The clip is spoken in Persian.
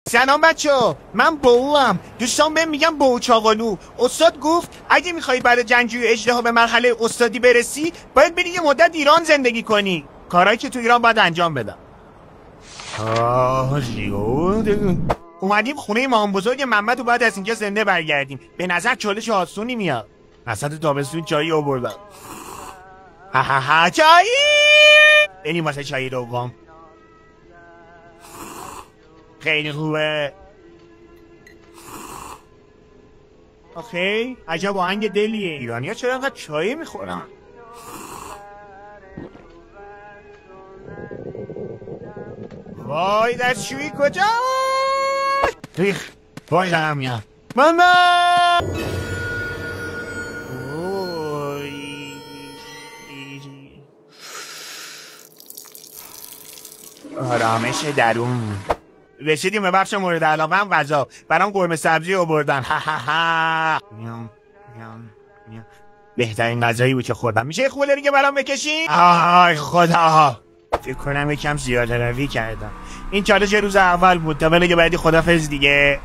سلام بچه‌ها، من بوام. دوستان بهم میگم بو چاقالو. استاد گفت اگه میخوای بعد جنگجوی اژدها به مرحله استادی برسی باید بری یه مدت ایران زندگی کنی. کارهایی که تو ایران باید انجام بدم. اومدیم خونه مامان بزرگ محمد و بعد از اینجا زنده برگردیم. به نظر چالش آسونی میاد. وسط تابستون چایی آوردم. ها چایی. بریم واسه چایی دوم. خیلی خوبه. آخه عجب آهنگ دلیه. ایرانی‌ها چرا انقدر چای میخورن؟ وای دستشویی کجا؟ ریخ وای دارم میام. ماما آرامش درون. رسیدیم به بخش مورد علاقه هم غذا. برام قرمه سبزی آوردن. بهترین غذایی بود که خوردم. میشه خوله دیگه برام بکشی؟ آی خدا، فکر کنم یکم زیاده روی کردم. این چالش روز اول بود. تا ولی بعدی خدافظ دیگه.